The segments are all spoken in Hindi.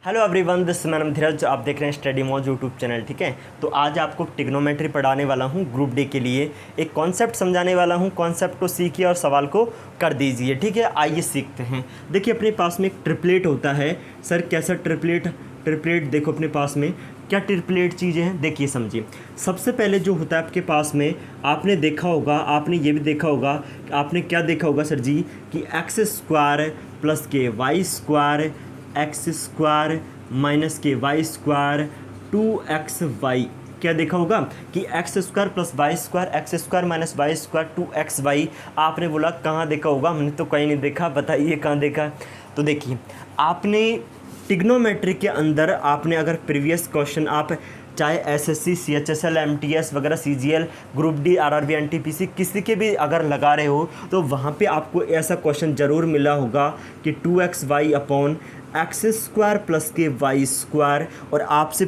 हेलो एवरीवन, दिस मैडम धीरज। आप देख रहे हैं स्टडी मॉज यूट्यूब चैनल। ठीक है, तो आज आपको ट्रिग्नोमेट्री पढ़ाने वाला हूँ। ग्रुप डी के लिए एक कॉन्सेप्ट समझाने वाला हूँ। कॉन्सेप्ट को सीखिए और सवाल को कर दीजिए। ठीक है, आइए सीखते हैं। देखिए, अपने पास में एक ट्रिपलेट होता है। सर कैसा ट्रिपलेट? ट्रिपलेट देखो अपने पास में क्या ट्रिपलेट चीज़ें हैं, देखिए समझिए। सबसे पहले जो होता है आपके पास में, आपने देखा होगा, आपने ये भी देखा होगा, आपने क्या देखा होगा सर जी, कि x square plus k y square x square minus k y square 2xy। क्या देखा होगा कि x square plus y square x square minus y square 2xy। आपने बोला कहाँ देखा होगा? हमने तो कहीं नहीं देखा, बताइए कहाँ देखा। तो देखिए, आपने ट्रिग्नोमेट्री के अंदर आपने अगर प्रीवियस क्वेश्चन आप चाहे एसएससी, सीएचएसएल, एमटीएस वगैरह, CGL, group D, RRB, NTPC किसी के भी अगर लगा रहे हो तो वहाँ पे आपको ऐसा क्वेश्चन ज़रूर मिला होगा कि 2xy upon x square plus k y square, और आपसे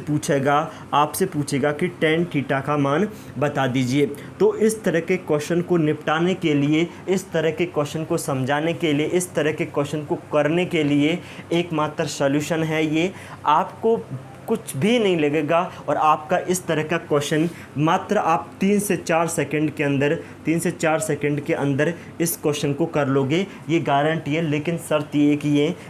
पूछेगा कि टेन थीटा का मान बता दीजिए। तो इस तरह के क्वेश्चन को निपटाने के लिए, इस तरह के क्वेश्चन को समझाने के लिए, इस तरह के क्वेश्चन को करने के लिए एकमात्र सॉल्यूशन है ये। आपको कुछ भी नहीं लगेगा और आपका इस तरह का क्वेश्चन मात्र आप 3 से 4 सेकंड के अंदर इस क्वेश्चन को कर लोगे, ये गारंटी है। लेकिन शर्त ये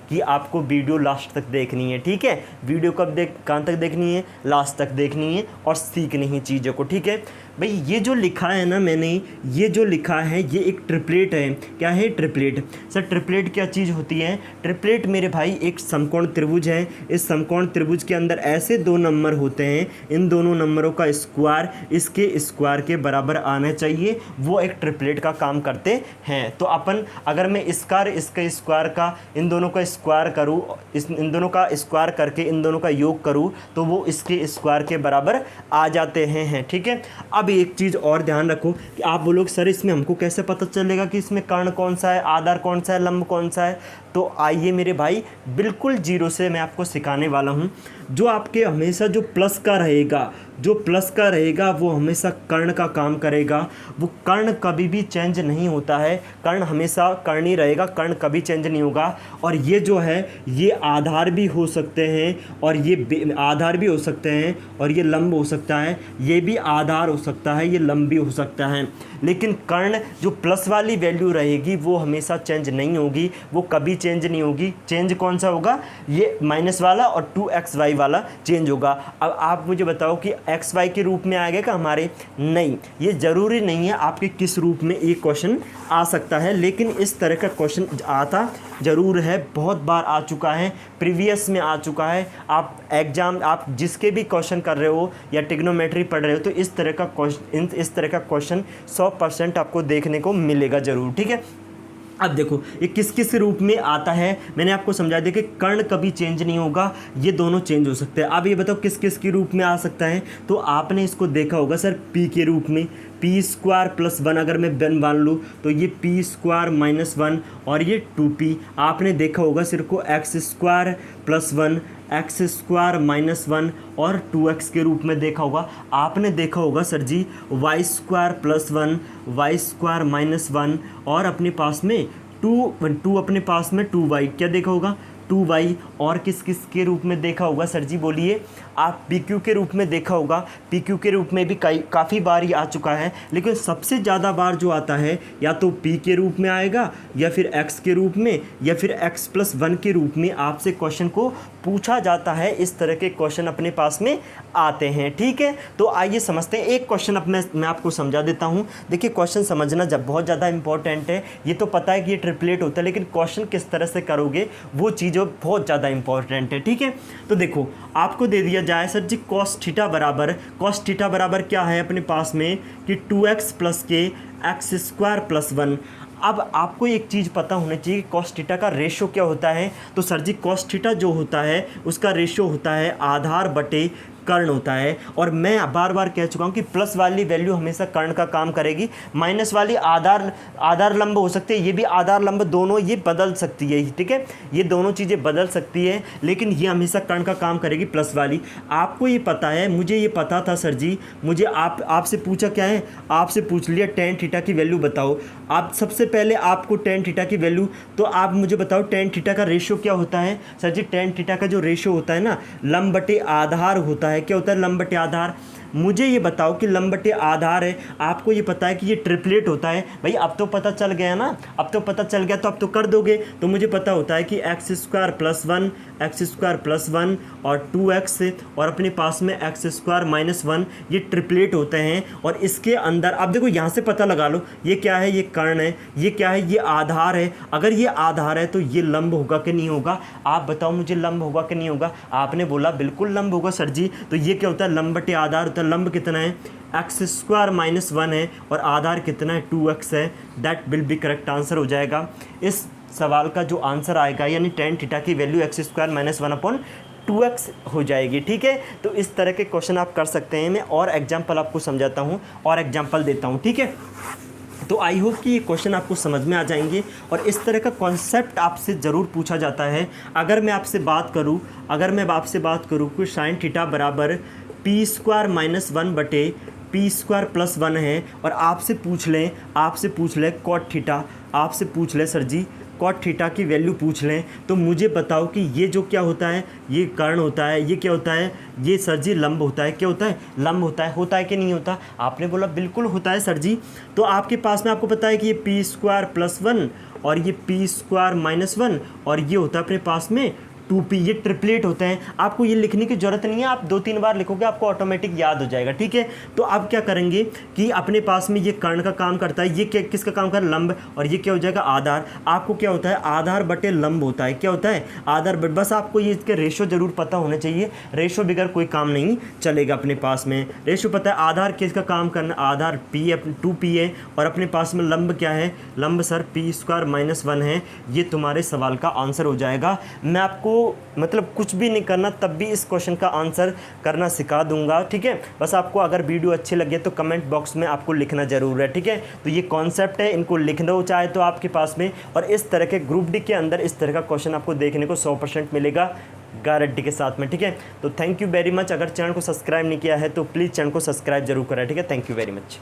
कि आपको वीडियो लास्ट तक देखनी है। ठीक है, वीडियो कहाँ तक देखनी है? लास्ट तक देखनी है और सीखनी है चीज़ों को। ठीक है भाई, ये जो लिखा है ना मैंने, ये जो लिखा है ये एक ट्रिपलेट है। क्या है? ट्रिपलेट। सर ट्रिपलेट क्या चीज़ होती है? ट्रिपलेट मेरे भाई एक समकोण त्रिभुज है। इस समकोण त्रिभुज के अंदर ऐसे दो नंबर होते हैं, इन दोनों नंबरों का स्क्वायर इसके स्क्वायर के बराबर आना चाहिए, वो एक ट्रिपलेट का काम करते हैं। तो अपन अगर मैं इसके स्क्वायर का इन दोनों का स्क्वायर करूँ, इन दोनों का स्क्वायर करके इन दोनों का योग करूँ तो वो इसके स्क्वायर के बराबर आ जाते हैं। ठीक है, अब एक चीज़ और ध्यान रखो कि आप बोलोगे सर इसमें हमको कैसे पता चलेगा कि इसमें कर्ण कौन सा है, आधार कौन सा है, लंब कौन सा है? तो आइए मेरे भाई, बिल्कुल जीरो से मैं आपको सिखाने वाला हूँ। जो आपके हमेशा जो प्लस का रहेगा वो हमेशा कर्ण का काम करेगा। वो कर्ण कभी भी चेंज नहीं होता है, कर्ण हमेशा कर्ण ही रहेगा, कर्ण कभी चेंज नहीं होगा। और ये जो है ये आधार भी हो सकते हैं और ये आधार भी हो सकते हैं और ये लंब हो सकता है, ये भी आधार हो सकता है, ये लंब भी हो सकता है। लेकिन कर्ण जो प्लस वाली वैल्यू रहेगी वो हमेशा चेंज नहीं होगी, वो कभी चेंज नहीं होगी। चेंज कौन सा होगा? ये माइनस वाला और 2xy वाला चेंज होगा। अब आप मुझे बताओ कि xy के रूप में आएगा क्या हमारे? नहीं, ये ज़रूरी नहीं है आपके किस रूप में ये क्वेश्चन आ सकता है, लेकिन इस तरह का क्वेश्चन आता ज़रूर है। बहुत बार आ चुका है, प्रीवियस में आ चुका है। आप जिसके भी क्वेश्चन कर रहे हो या ट्रिग्नोमेट्री पढ़ रहे हो तो इस तरह का क्वेश्चन 100% आपको देखने को मिलेगा ज़रूर। ठीक है, अब देखो ये किस किस रूप में आता है, मैंने आपको समझा दिया कि कर्ण कभी चेंज नहीं होगा, ये दोनों चेंज हो सकते हैं। अब ये बताओ किस किस के रूप में आ सकता है? तो आपने इसको देखा होगा सर p के रूप में, पी स्क्वायर प्लस 1 अगर मैं वन मान लूँ तो ये पी स्क्वायर माइनस 1 और ये 2p। आपने देखा होगा सिर्फ को x square plus 1 x square minus 1 और 2x के रूप में देखा होगा। आपने देखा होगा sir ji y square plus 1 y square minus 1 और अपने पास में 2 अपने पास में 2y। क्या देखा होगा? 2y। और किस किस के रूप में देखा होगा सर जी बोलिए? आप pq के रूप में देखा होगा। pq के रूप में भी काफ़ी बार ही आ चुका है, लेकिन सबसे ज़्यादा बार जो आता है या तो p के रूप में आएगा या फिर x के रूप में या फिर x+1 के रूप में आपसे क्वेश्चन को पूछा जाता है। इस तरह के क्वेश्चन अपने पास में आते हैं। ठीक है, तो आइए समझते हैं। एक क्वेश्चन अब मैं आपको समझा देता हूँ। देखिए, क्वेश्चन समझना जब बहुत ज़्यादा इंपॉर्टेंट है। ये तो पता है कि ये ट्रिपलेट होता है, लेकिन क्वेश्चन किस तरह से करोगे वो चीज़ बहुत ज़्यादा इंपॉर्टेंट है। ठीक है, तो देखो आपको दे दिया जाए सर जी cos थीटा बराबर क्या है अपने पास में कि 2x प्लस के एक्स स्क्वायर प्लस 1। अब आपको एक चीज़ पता होना चाहिए कि cos थीटा का रेशो क्या होता है। तो सर जी cos थीटा जो होता है उसका रेशो होता है आधार बटे कर्ण होता है। और मैं बार बार कह चुका हूँ कि प्लस वाली वैल्यू हमेशा कर्ण का काम करेगी, माइनस वाली आधार लंब हो सकते हैं, ये भी आधार लंब, दोनों ये बदल सकती है, ठीक है, ये दोनों चीज़ें बदल सकती है, लेकिन ये हमेशा कर्ण का काम करेगी प्लस वाली। आपको ये पता है, मुझे ये पता था सर जी, मुझे आपसे पूछा क्या है, आपसे पूछ लिया टेन थीटा की वैल्यू बताओ। आप सबसे पहले आपको टेन थीटा की वैल्यू, तो आप मुझे बताओ टेन थीटा का रेशियो क्या होता है। सर जी टेन थीटा का जो रेशियो होता है ना, लंब बटे आधार होता है। क्या होता है? लंब बटे आधार। मुझे ये बताओ कि लंब बटे आधार है, आपको ये पता है कि ये ट्रिपलेट होता है। भाई अब तो पता चल गया ना, अब तो पता चल गया, तो अब तो कर दोगे। तो मुझे पता होता है कि एक्स स्क्वायर प्लस वन और 2x और अपने पास में एक्स स्क्वायर माइनस 1, ये ट्रिपलेट होते हैं। और इसके अंदर अब देखो यहाँ से पता लगा लो, ये क्या है, ये कर्ण है, ये क्या है, ये आधार है। अगर ये आधार है तो ये लंब होगा कि नहीं होगा? आप बताओ मुझे, लंब होगा कि नहीं होगा? आपने बोला बिल्कुल लंब होगा सर जी। तो ये क्या होता है? लंब बटे आधार होता है। लंब कितना है? एक्स स्क्वायर माइनस 1 है और आधार कितना है? 2x है। That will be correct answer हो जाएगा इस सवाल का। जो आंसर आएगा यानी टेन थीटा की value x square minus 1/2x हो जाएगी, ठीक है। तो इस तरह के क्वेश्चन आप कर सकते हैं। मैं और एग्जाम्पल आपको समझाता हूँ और एग्जाम्पल देता हूँ, ठीक है। तो आई होप कि ये क्वेश्चन आपको समझ में आ जाएंगे और इस तरह का कॉन्सेप्ट आपसे ज़रूर पूछा जाता है। अगर मैं आपसे बात करूँ कि साइन थीटा बराबर पी स्क्वायर माइनस 1 बटे पी स्क्वायर प्लस 1 है और आपसे पूछ लें कॉट थीटा, आपसे पूछ लें सर जी कॉट थीटा की वैल्यू पूछ लें, तो मुझे बताओ कि ये जो क्या होता है, ये कर्ण होता है, ये क्या होता है, ये सर जी लंब होता है। क्या होता है? लंब होता है कि नहीं होता? आपने बोला बिल्कुल होता है सर जी। तो आपके पास में आपको पता है कि ये पी स्क्वायर प्लस 1 और ये पी स्क्वायर माइनस 1 और ये होता है अपने पास में 2p, ये ट्रिपलेट होते हैं। आपको ये लिखने की ज़रूरत नहीं है, आप 2-3 बार लिखोगे आपको ऑटोमेटिक याद हो जाएगा, ठीक है। तो अब क्या करेंगे कि अपने पास में ये कर्ण का काम करता है, ये क्या किसका काम कर? लंब। और ये क्या हो जाएगा? आधार। आपको क्या होता है? आधार बटे लंब होता है। क्या होता है? आधार बटे, बस आपको ये इसके रेशो ज़रूर पता होने चाहिए। रेशो बगैर कोई काम नहीं चलेगा। अपने पास में रेशो पता है, आधार किसका काम करना? आधार p 2p है और अपने पास में लंब क्या है? लंब सर पी स्क्वायर माइनस 1 है। ये तुम्हारे सवाल का आंसर हो जाएगा। मैं आपको मतलब कुछ भी नहीं करना, तब भी इस क्वेश्चन का आंसर करना सिखा दूंगा, ठीक है। बस आपको अगर वीडियो अच्छी लगे तो कमेंट बॉक्स में आपको लिखना ज़रूर है, ठीक है। तो ये कॉन्सेप्ट है, इनको लिख दो चाहे तो आपके पास में। और इस तरह के ग्रुप डी के अंदर इस तरह का क्वेश्चन आपको देखने को 100% मिलेगा गारंटी के साथ में, ठीक है। तो थैंक यू वेरी मच। अगर चैनल को सब्सक्राइब नहीं किया है तो प्लीज़ चैनल को सब्सक्राइब जरूर करें, ठीक है। Thank you very much.